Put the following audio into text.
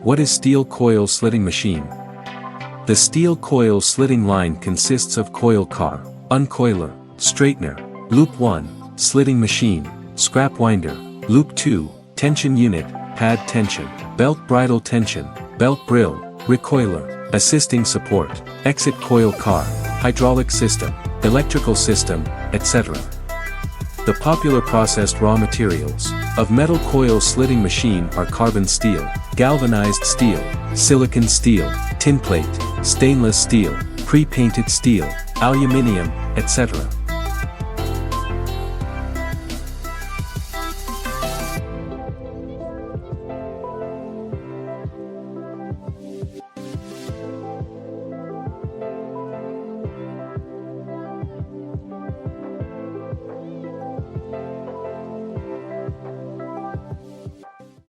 What is steel coil slitting machine? The steel coil slitting line consists of coil car, uncoiler, straightener, loop 1, slitting machine, scrap winder, loop 2, tension unit, pad tension, belt bridle tension, belt brill, recoiler, assisting support, exit coil car, hydraulic system, electrical system, etc. The popular processed raw materials of metal coil slitting machine are carbon steel, galvanized steel, silicon steel, tinplate, stainless steel, pre-painted steel, aluminum, etc.